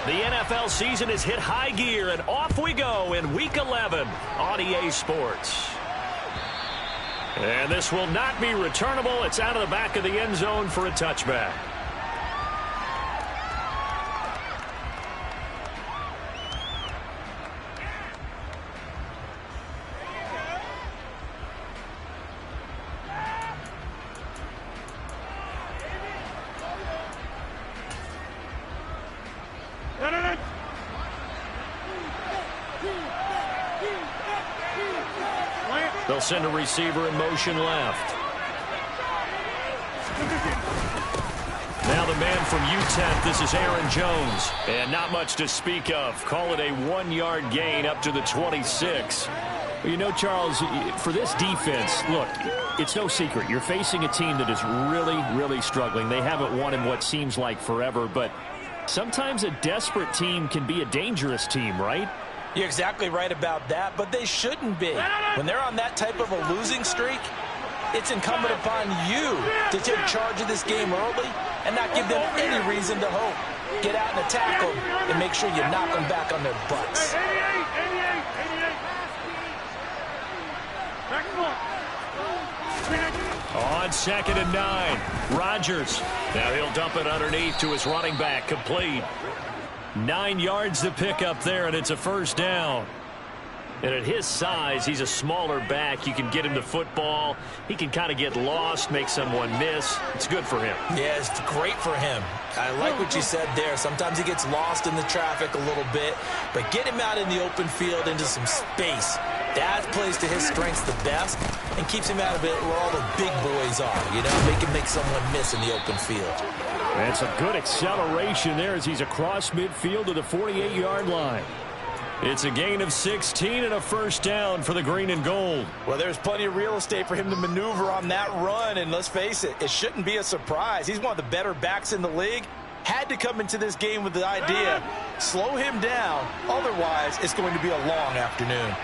The NFL season has hit high gear, and off we go in Week 11 on EA Sports. And this will not be returnable. It's out of the back of the end zone for a touchback. They'll send a receiver in motion left. Now the man from UTEP, this is Aaron Jones. And not much to speak of. Call it a 1-yard gain up to the 26. Well, you know, Charles, for this defense, look, it's no secret. You're facing a team that is really, really struggling. They haven't won in what seems like forever, but sometimes a desperate team can be a dangerous team, right? You're exactly right about that, but they shouldn't be. When they're on that type of a losing streak, it's incumbent upon you to take charge of this game early and not give them any reason to hope. Get out and attack them and make sure you knock them back on their butts. On 2nd and 9, Rodgers. Now he'll dump it underneath to his running back, complete. 9 yards to pick up there, and it's a first down. And at his size, he's a smaller back. You can get him to football. He can kind of get lost, make someone miss. It's good for him. Yeah, it's great for him. I like what you said there. Sometimes he gets lost in the traffic a little bit, but get him out in the open field into some space. That plays to his strengths the best and keeps him out of it where all the big boys are. You know, they can make someone miss in the open field. That's a good acceleration there as he's across midfield to the 48-yard line. It's a gain of 16 and a first down for the green and gold. Well, there's plenty of real estate for him to maneuver on that run, and let's face it, it shouldn't be a surprise. He's one of the better backs in the league. Had to come into this game with the idea, slow him down, otherwise it's going to be a long afternoon.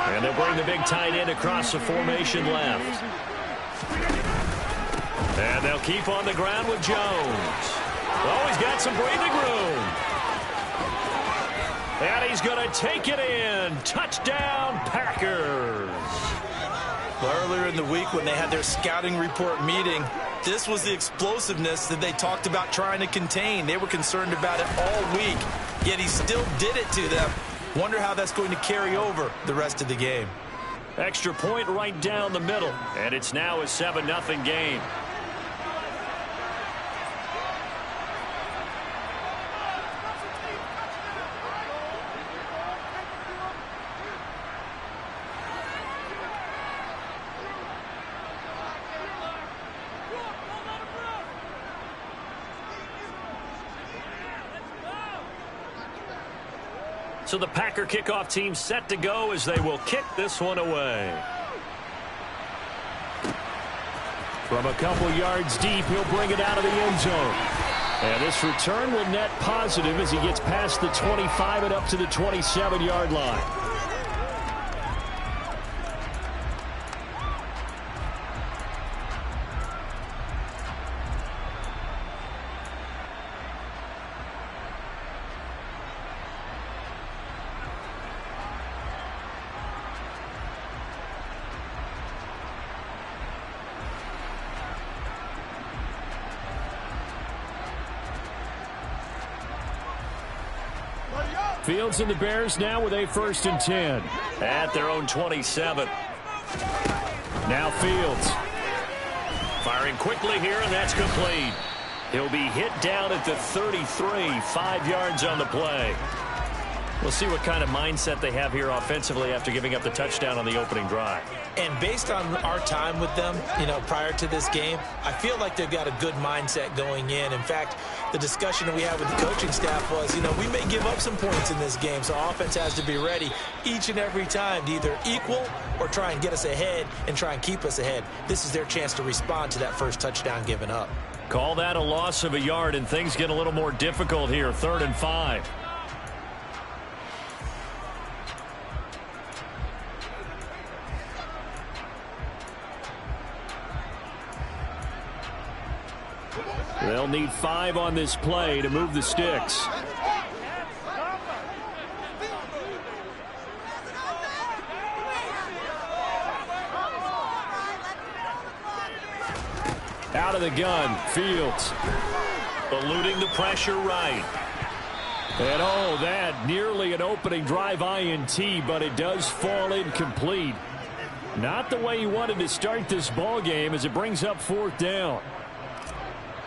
And they'll bring the big tight end across the formation left. And they'll keep on the ground with Jones. Oh, he's got some breathing room. And he's going to take it in. Touchdown, Packers. Well, earlier in the week when they had their scouting report meeting, this was the explosiveness that they talked about trying to contain. They were concerned about it all week, yet he still did it to them. Wonder how that's going to carry over the rest of the game. Extra point right down the middle, and it's now a 7-0 game. So the Packer kickoff team set to go as they will kick this one away. From a couple yards deep, he'll bring it out of the end zone. And this return will net positive as he gets past the 25 and up to the 27-yard line. Fields and the Bears now with a 1st and 10 at their own 27. Now Fields firing quickly here, and that's complete. He'll be hit down at the 33, 5 yards on the play. We'll see what kind of mindset they have here offensively after giving up the touchdown on the opening drive. And based on our time with them, you know, prior to this game, I feel like they've got a good mindset going in. In fact, the discussion that we had with the coaching staff was, you know, we may give up some points in this game, so offense has to be ready each and every time to either equal or try and get us ahead and try and keep us ahead. This is their chance to respond to that first touchdown given up. Call that a loss of a yard, and things get a little more difficult here. 3rd and 5. They'll need 5 on this play to move the sticks. Out of the gun, Fields. Eluding the pressure right. And oh, that nearly an opening drive INT, but it does fall incomplete. Not the way you wanted to start this ball game as it brings up 4th down.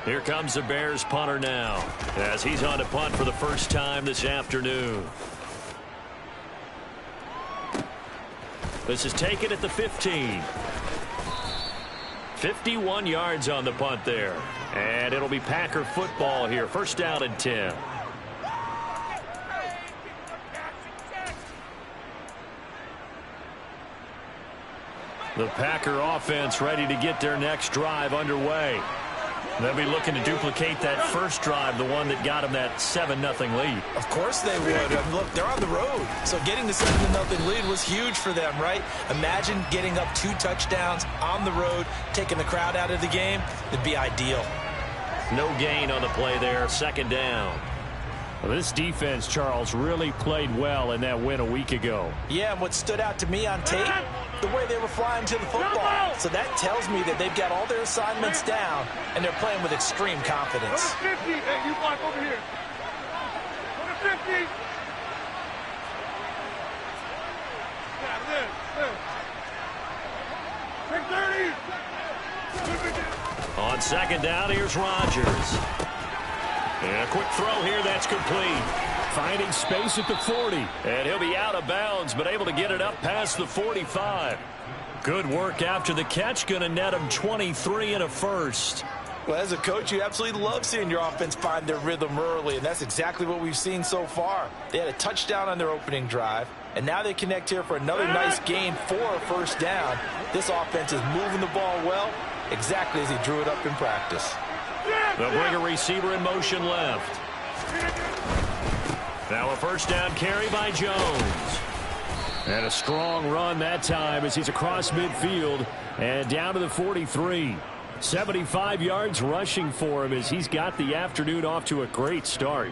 Here comes the Bears punter now as he's on to punt for the first time this afternoon. This is taken at the 15. 51 yards on the punt there. And it'll be Packer football here. First down and 10. The Packer offense ready to get their next drive underway. They'll be looking to duplicate that first drive, the one that got them that 7-0 lead. Of course they would. Look, they're on the road. So getting the 7-0 lead was huge for them, right? Imagine getting up 2 touchdowns on the road, taking the crowd out of the game. It'd be ideal. No gain on the play there. Second down. Well, this defense, Charles, really played well in that win a week ago. Yeah, and what stood out to me on tape, the way they were flying to the football. So that tells me that they've got all their assignments down, and they're playing with extreme confidence. 50. Hey, you block over here. 50. On second down, here's Rodgers. And a quick throw here, that's complete. Finding space at the 40. And he'll be out of bounds, but able to get it up past the 45. Good work after the catch. Going to net him 23 and a first. Well, as a coach, you absolutely love seeing your offense find their rhythm early, and that's exactly what we've seen so far. They had a touchdown on their opening drive, and now they connect here for another nice gain for a first down. This offense is moving the ball well, exactly as he drew it up in practice. They'll bring a receiver in motion left. Now a first down carry by Jones. And a strong run that time as he's across midfield and down to the 43. 75 yards rushing for him as he's got the afternoon off to a great start.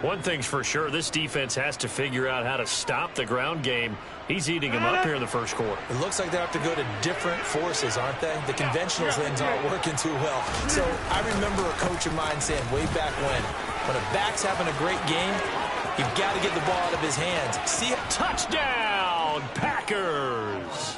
One thing's for sure, this defense has to figure out how to stop the ground game. He's eating him up here in the first quarter. It looks like they have to go to different forces, aren't they? The conventional things aren't working too well. So I remember a coach of mine saying way back when a back's having a great game, you've got to get the ball out of his hands. See, touchdown, Packers!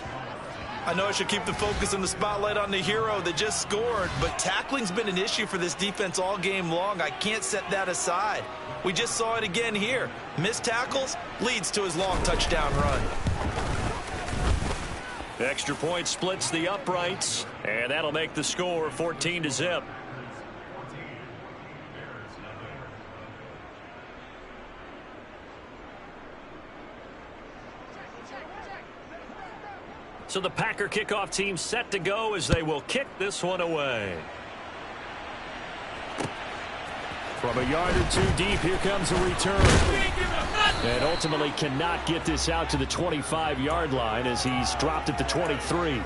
I know I should keep the focus and the spotlight on the hero that just scored, but tackling's been an issue for this defense all game long. I can't set that aside. We just saw it again here. Missed tackles leads to his long touchdown run. Extra point splits the uprights, and that'll make the score 14-0. So the Packer kickoff team set to go as they will kick this one away. From a yard or 2 deep, here comes a return. And ultimately cannot get this out to the 25-yard line as he's dropped at the 23.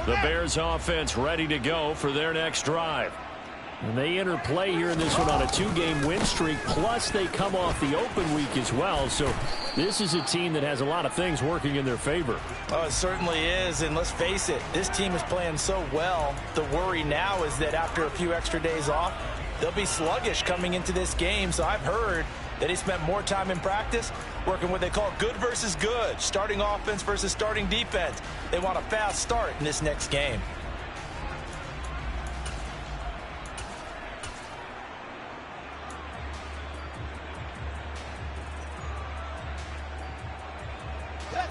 The Bears offense ready to go for their next drive. And they enter play here in this one on a 2-game win streak, plus they come off the open week as well. So this is a team that has a lot of things working in their favor. Oh, it certainly is, and let's face it, this team is playing so well. The worry now is that after a few extra days off, they'll be sluggish coming into this game. So I've heard that he spent more time in practice working what they call good versus good, starting offense versus starting defense. They want a fast start in this next game.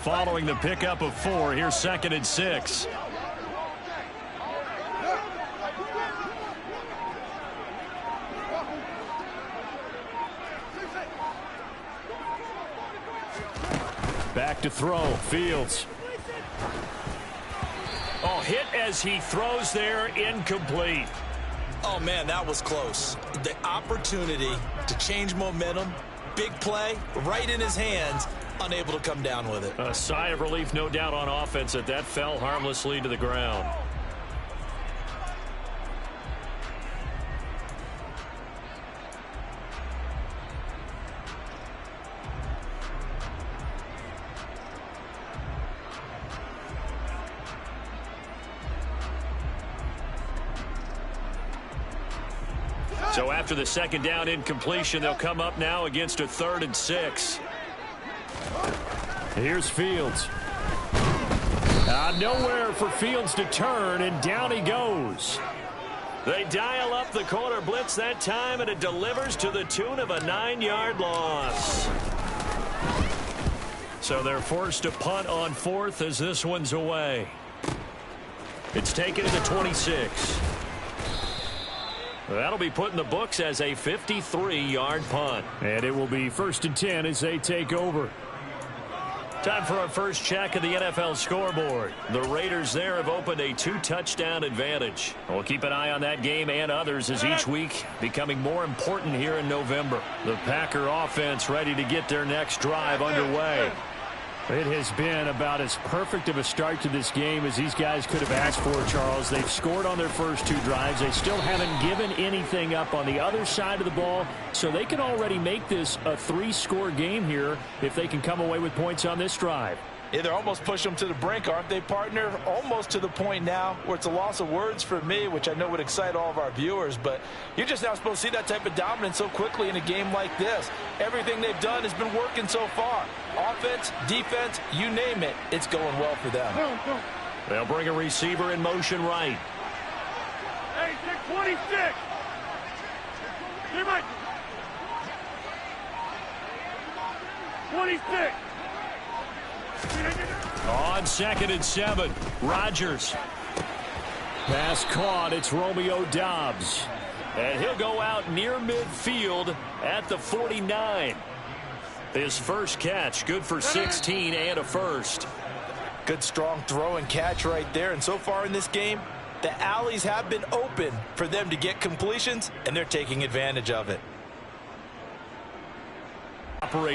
Following the pickup of 4, here's 2nd and 6. Back to throw, Fields. Oh, hit as he throws there, incomplete. Oh, man, that was close. The opportunity to change momentum, big play, right in his hands, unable to come down with it. A sigh of relief, no doubt, on offense that fell harmlessly to the ground. So after the second down incompletion, they'll come up now against a 3rd and 6. Here's Fields. Nowhere for Fields to turn, and down he goes. They dial up the corner blitz that time, and it delivers to the tune of a 9-yard loss. So they're forced to punt on 4th as this one's away. It's taken to the 26. That'll be put in the books as a 53-yard punt. And it will be 1st and 10 as they take over. Time for our first check of the NFL scoreboard. The Raiders there have opened a 2-touchdown advantage. We'll keep an eye on that game and others as each week becoming more important here in November. The Packer offense ready to get their next drive underway. It has been about as perfect of a start to this game as these guys could have asked for, Charles. They've scored on their first 2 drives. They still haven't given anything up on the other side of the ball, so they can already make this a 3-score game here if they can come away with points on this drive. Yeah, they're almost pushing them to the brink, aren't they, partner? Almost to the point now where it's a loss of words for me, which I know would excite all of our viewers, but you're just not supposed to see that type of dominance so quickly in a game like this. Everything they've done has been working so far. Offense, defense, you name it, it's going well for them. They'll bring a receiver in motion right. Hey, 26. Give it. 26. On 2nd and 7, Rodgers. Pass caught. It's Romeo Doubs. And he'll go out near midfield at the 49. His first catch, good for 16 and a first. Good, strong throw and catch right there. And so far in this game, the alleys have been open for them to get completions, and they're taking advantage of it. Operate